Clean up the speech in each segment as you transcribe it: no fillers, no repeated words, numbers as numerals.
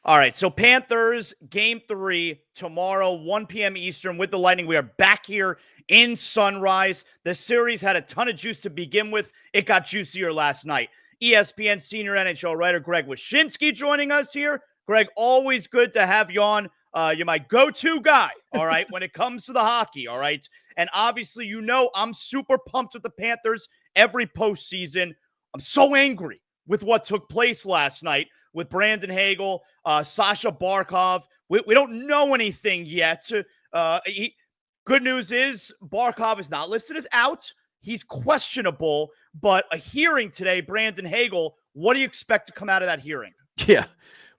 All right, so Panthers game 3 tomorrow, 1 p.m. Eastern with the Lightning. We are back here in Sunrise. The series had a ton of juice to begin with. It got juicier last night. ESPN Senior NHL Writer Greg Wyshynski joining us here. Greg, always good to have you on. You're my go-to guy, all right, when it comes to the hockey, all right? And obviously, I'm super pumped with the Panthers every postseason. I'm so angry with what took place last night with Brandon Hagel, Sasha Barkov. We don't know anything yet. Good news is Barkov is not listed as out. He's questionable, but a hearing today, Brandon Hagel, what do you expect to come out of that hearing? Yeah.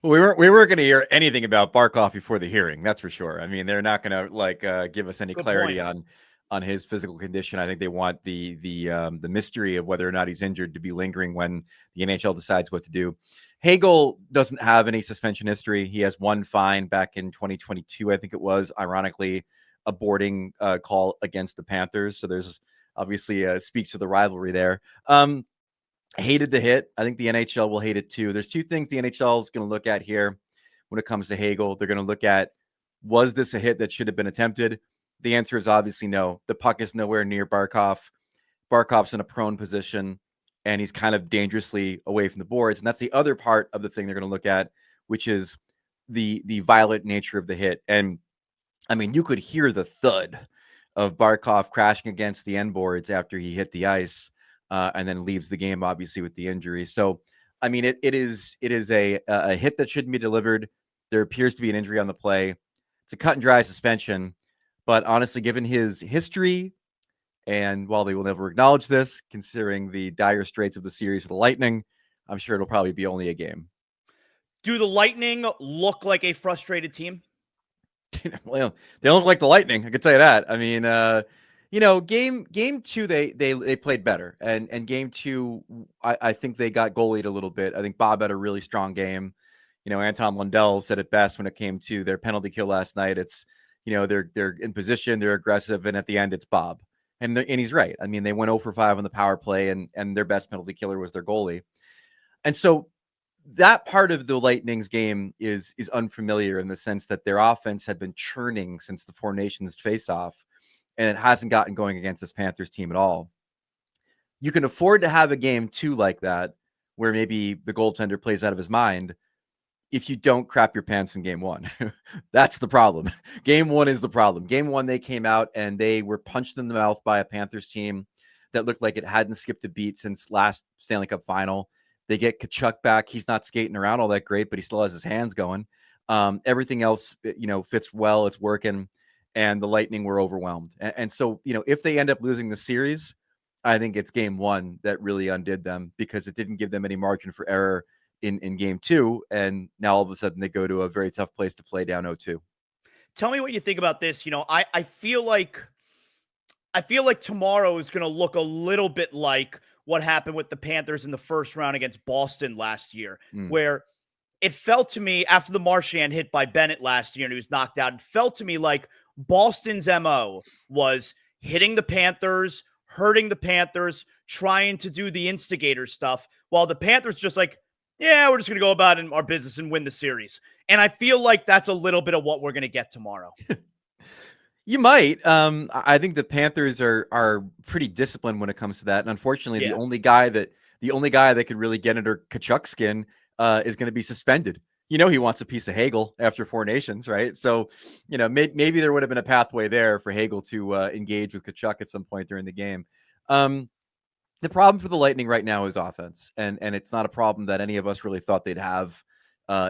Well, we weren't going to hear anything about Barkov before the hearing. That's for sure. I mean, they're not going to give us any Good clarity point. on his physical condition. I think they want the mystery of whether or not he's injured to be lingering when the NHL decides what to do. Hagel doesn't have any suspension history. He has one fine back in 2022, I think it was, ironically, a boarding call against the Panthers. So there's obviously speaks to the rivalry there. Hated the hit. I think the NHL will hate it too. There's two things the NHL is going to look at here when it comes to Hagel. They're going to look at, was this a hit that should have been attempted? The answer is obviously no. The puck is nowhere near Barkov. Barkov's in a prone position, and he's kind of dangerously away from the boards. And that's the other part of the thing they're going to look at, which is the violent nature of the hit. And I mean, you could hear the thud of Barkov crashing against the end boards after he hit the ice. And then leaves the game, obviously, with the injury. So, I mean, it is a hit that shouldn't be delivered. There appears to be an injury on the play. It's a cut and dry suspension. But honestly, given his history, and while they will never acknowledge this, considering the dire straits of the series for the Lightning, I'm sure it'll probably be only a game. Do the Lightning look like a frustrated team? Well, they don't look like the Lightning. I can tell you that. I mean, game two, they played better. And game two, I think they got goalied a little bit. I think Bob had a really strong game. Anton Lundell said it best when it came to their penalty kill last night. It's, they're in position, they're aggressive, and at the end, it's Bob. And he's right. I mean, they went 0 for 5 on the power play, and their best penalty killer was their goalie. And so that part of the Lightning's game is unfamiliar in the sense that their offense had been churning since the Four Nations face-off, and it hasn't gotten going against this Panthers team at all. You can afford to have a game two like that, where maybe the goaltender plays out of his mind, if you don't crap your pants in game one. That's the problem. Game one is the problem. Game one, they came out and they were punched in the mouth by a Panthers team that looked like it hadn't skipped a beat since last Stanley Cup final. They get Tkachuk back. He's not skating around all that great, but he still has his hands going. Everything else, fits well. It's working. And the Lightning were overwhelmed. And so, if they end up losing the series, I think it's game one that really undid them because it didn't give them any margin for error in game two. And now all of a sudden they go to a very tough place to play down 0-2. Tell me what you think about this. I feel like tomorrow is going to look a little bit like what happened with the Panthers in the first round against Boston last year, where it felt to me after the Marchand hit by Bennett last year and he was knocked out, it felt to me like Boston's MO was hitting the Panthers, hurting the Panthers, trying to do the instigator stuff, while the Panthers just like, yeah, we're just going to go about in our business and win the series. And I feel like that's a little bit of what we're going to get tomorrow. You might. I think the Panthers are pretty disciplined when it comes to that. And unfortunately, the only guy that could really get under Tkachuk's skin is going to be suspended. He wants a piece of Hagel after Four Nations, right? So, maybe there would have been a pathway there for Hagel to engage with Tkachuk at some point during the game. The problem for the Lightning right now is offense, and it's not a problem that any of us really thought they'd have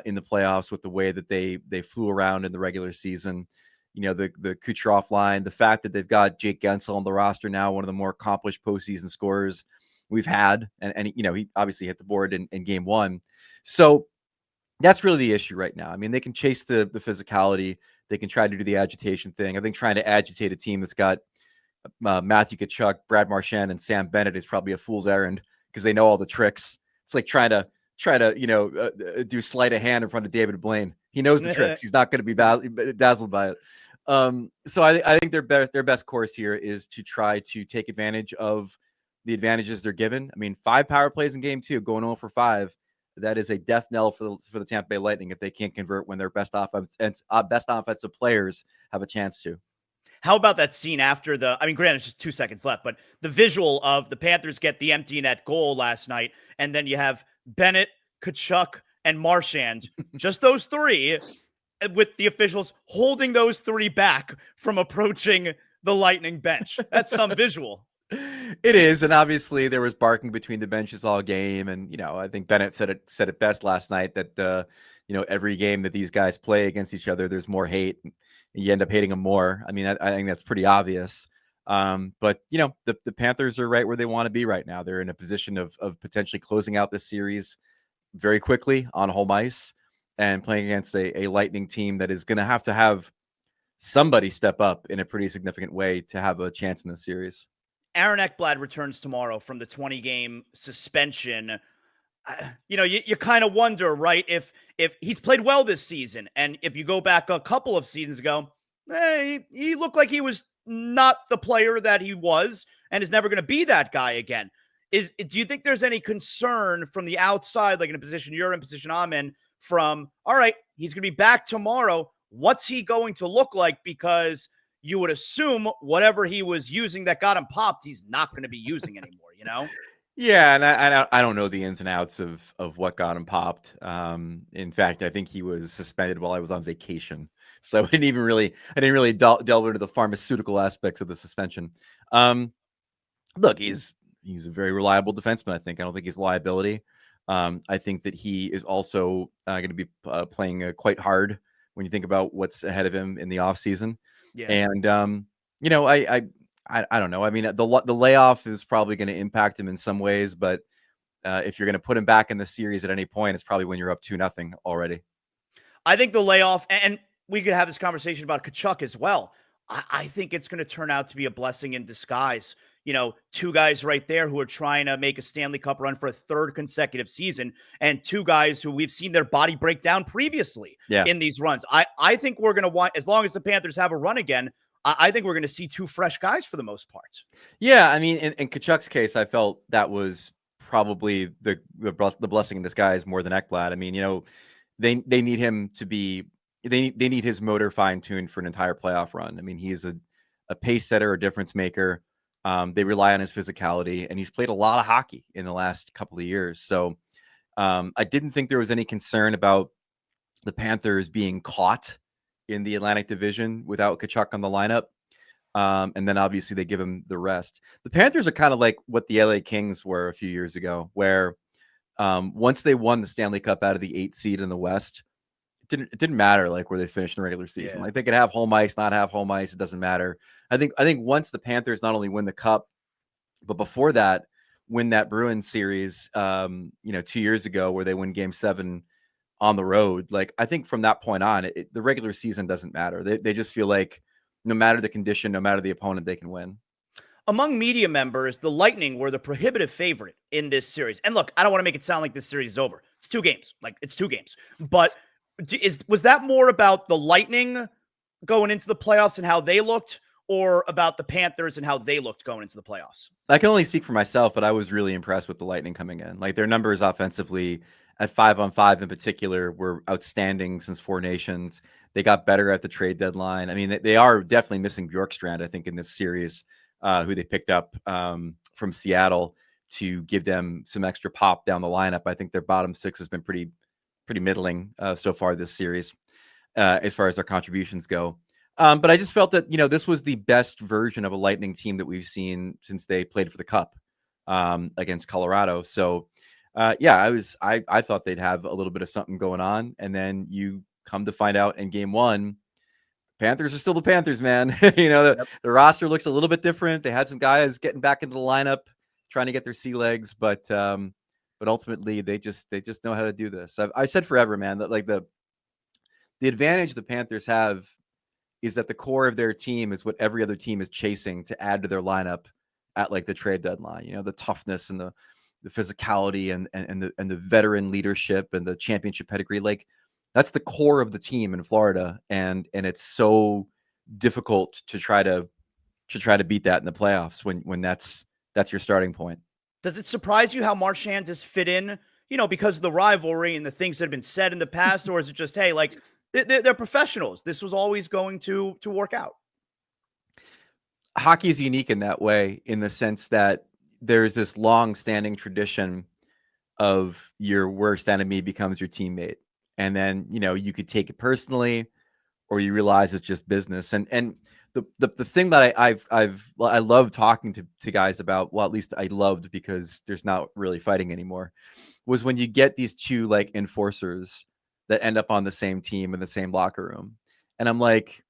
in the playoffs with the way that they flew around in the regular season. The Kucherov line, the fact that they've got Jake Gensel on the roster now, one of the more accomplished postseason scorers we've had. And he obviously hit the board in game one. So that's really the issue right now. I mean, they can chase the physicality. They can try to do the agitation thing. I think trying to agitate a team that's got Matthew Tkachuk, Brad Marchand, and Sam Bennett is probably a fool's errand because they know all the tricks. It's like trying to do sleight of hand in front of David Blaine. He knows the tricks. He's not going to be dazzled by it. So I think their best course here is to try to take advantage of the advantages they're given. I mean, 5 power plays in game two, going 0 for 5 that is a death knell for the Tampa Bay Lightning if they can't convert when their best offensive players have a chance to. How about that scene after granted, it's just 2 seconds left, but the visual of the Panthers get the empty net goal last night, and then you have Bennett, Tkachuk, and Marchand, just those three, with the officials holding those three back from approaching the Lightning bench. That's some visual. It is, and obviously there was barking between the benches all game, and I think Bennett said it best last night that every game that these guys play against each other, there's more hate. You end up hating them more. I mean, I think that's pretty obvious. But the Panthers are right where they want to be right now. They're in a position of potentially closing out this series very quickly on home ice and playing against a Lightning team that is going to have somebody step up in a pretty significant way to have a chance in the series. Aaron Ekblad returns tomorrow from the 20-game suspension. You kind of wonder, right, if he's played well this season, and if you go back a couple of seasons ago, he looked like he was not the player that he was and is never going to be that guy again. Do you think there's any concern from the outside, like in a position you're in, position I'm in, from, all right, he's going to be back tomorrow, what's he going to look like? Because you would assume whatever he was using that got him popped, he's not going to be using anymore, Yeah, and I don't know the ins and outs of what got him popped. In fact, I think he was suspended while I was on vacation, so I didn't really delve into the pharmaceutical aspects of the suspension. Look, he's a very reliable defenseman. I don't think he's a liability. I think that he is also going to be playing quite hard when you think about what's ahead of him in the offseason. Yeah. And I don't know. I mean, the layoff is probably going to impact him in some ways, but if you're going to put him back in the series at any point, it's probably when you're up 2-0 already. I think the layoff, and we could have this conversation about Tkachuk as well. I think it's going to turn out to be a blessing in disguise. Two guys right there who are trying to make a Stanley Cup run for a third consecutive season, and two guys who we've seen their body break down previously in these runs. I think we're going to want, as long as the Panthers have a run again, I think we're going to see two fresh guys for the most part. Yeah, I mean, in Tkachuk's case, I felt that was probably the blessing in disguise more than Ekblad. I mean, they need him to be they need his motor fine tuned for an entire playoff run. I mean, he's a pace setter, a difference maker. They rely on his physicality, and he's played a lot of hockey in the last couple of years. So I didn't think there was any concern about the Panthers being caught in the Atlantic Division without Tkachuk on the lineup. And then obviously they give him the rest. The Panthers are kind of like what the LA Kings were a few years ago, where once they won the Stanley Cup out of the 8th seed in the West, it didn't matter like where they finished in the regular season. Like they could have home ice, not have home ice. It doesn't matter. I think once the Panthers not only win the Cup, but before that, win that Bruins series, 2 years ago where they win Game 7 on the road. Like, I think from that point on, the regular season doesn't matter. They just feel like no matter the condition, no matter the opponent, they can win. Among media members, the Lightning were the prohibitive favorite in this series. And look, I don't want to make it sound like this series is over. It's 2 games. But was that more about the Lightning going into the playoffs and how they looked, or about the Panthers and how they looked going into the playoffs? I can only speak for myself, but I was really impressed with the Lightning coming in. Like, their numbers offensively at 5-on-5 in particular were outstanding since Four Nations. They got better at the trade deadline. I mean, they are definitely missing Bjorkstrand, I think, in this series, who they picked up from Seattle to give them some extra pop down the lineup. I think their bottom 6 has been pretty middling so far this series as far as their contributions go. But I just felt that, this was the best version of a Lightning team that we've seen since they played for the Cup against Colorado. So, I thought they'd have a little bit of something going on. And then you come to find out in Game 1, Panthers are still the Panthers, man. The roster looks a little bit different. They had some guys getting back into the lineup, trying to get their sea legs, but ultimately they just know how to do this. I said forever, man, that like the advantage the Panthers have is that the core of their team is what every other team is chasing to add to their lineup at like the trade deadline. The toughness and the physicality and the veteran leadership and the championship pedigree. Like, that's the core of the team in Florida, and it's so difficult to try to beat that in the playoffs when that's your starting point. Does it surprise you how Marchand has fit in, because of the rivalry and the things that have been said in the past, or is it just, hey, like they're professionals? This was always going to work out. Hockey is unique in that way, in the sense that there's this long-standing tradition of your worst enemy becomes your teammate, and then you could take it personally, or you realize it's just business. And the thing that I love talking to guys about, well, at least I loved, because there's not really fighting anymore, was when you get these two like enforcers that end up on the same team in the same locker room, and I'm like,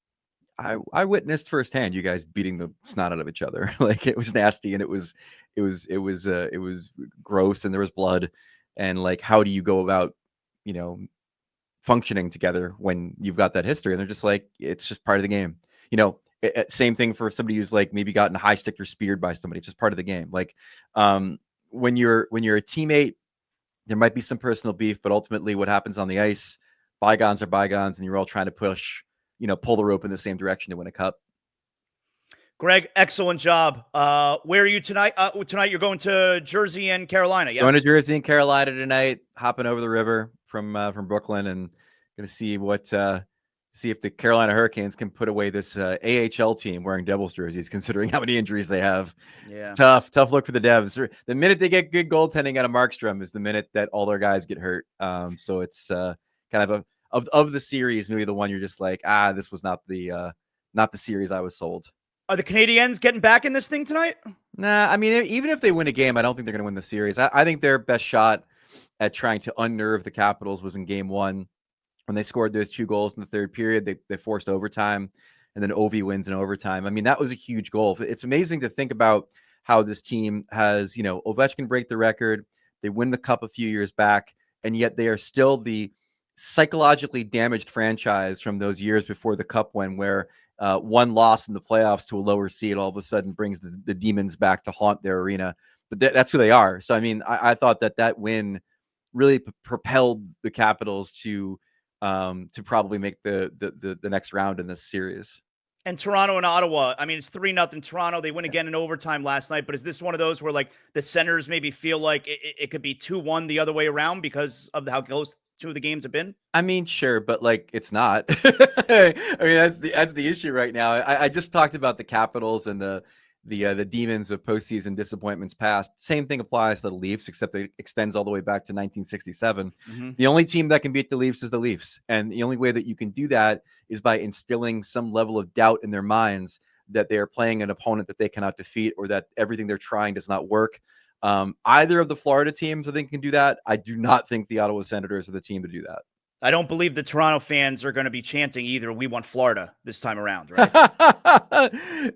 I witnessed firsthand you guys beating the snot out of each other. Like, it was nasty, and it was gross, and there was blood. And like, how do you go about, functioning together when you've got that history? And they're just like, it's just part of the game. Same thing for somebody who's like maybe gotten high sticked or speared by somebody. It's just part of the game. Like, when you're a teammate, there might be some personal beef, but ultimately what happens on the ice, bygones are bygones, and you're all trying to pull the rope in the same direction to win a cup. Greg, excellent job. Where are you tonight? Tonight you're going to Jersey and Carolina, yes? Going to Jersey and Carolina tonight, hopping over the river from Brooklyn, and going to see if the Carolina Hurricanes can put away this AHL team wearing Devils jerseys, considering how many injuries they have. Yeah. It's tough look for the Devs. The minute they get good goaltending out of Markstrom is the minute that all their guys get hurt. So it's kind of of the series, maybe the one you're just like, this was not the series I was sold. Are the Canadiens getting back in this thing tonight? Nah, I mean, even if they win a game, I don't think they're going to win the series. I think their best shot at trying to unnerve the Capitals was in game one, when they scored those 2 goals in the third period. They forced overtime, and then Ovi wins in overtime. I mean, that was a huge goal. It's amazing to think about how this team has, Ovechkin break the record. They win the cup a few years back, and yet they are still the psychologically damaged franchise from those years before the cup win, where one loss in the playoffs to a lower seed all of a sudden brings the demons back to haunt their arena. But that's who they are. So, I mean, I thought that win really propelled the Capitals to probably make the next round in this series. And Toronto and Ottawa, I mean, it's 3-0 Toronto. They win again in overtime last night. But is this one of those where, like, the Senators maybe feel like it could be 2-1 the other way around because of how close 2 of the games have been? I mean, sure, but like, it's not. I mean, that's the issue right now. I just talked about the Capitals and the demons of postseason disappointments past. Same thing applies to the Leafs, except it extends all the way back to 1967. Mm-hmm. The only team that can beat the Leafs is the Leafs. And the only way that you can do that is by instilling some level of doubt in their minds that they are playing an opponent that they cannot defeat, or that everything they're trying does not work. Either of the Florida teams, I think, can do that. I do not think the Ottawa Senators are the team to do that. I don't believe the Toronto fans are going to be chanting either, "We want Florida" this time around, right?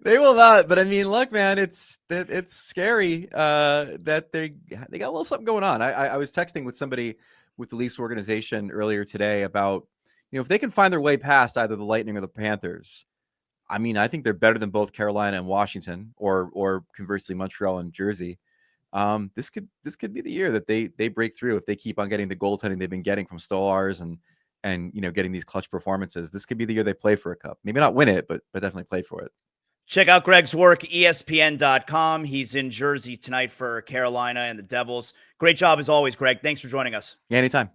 They will not. But I mean, look, man, it's scary that they got a little something going on. I was texting with somebody with the Leafs organization earlier today about, if they can find their way past either the Lightning or the Panthers. I mean, I think they're better than both Carolina and Washington, or conversely Montreal and Jersey. This could be the year that they break through, if they keep on getting the goaltending they've been getting from Stolars and getting these clutch performances. This could be the year they play for a cup. Maybe not win it, but definitely play for it. Check out Greg's work, ESPN.com. He's in Jersey tonight for Carolina and the Devils. Great job as always, Greg. Thanks for joining us. Yeah, anytime.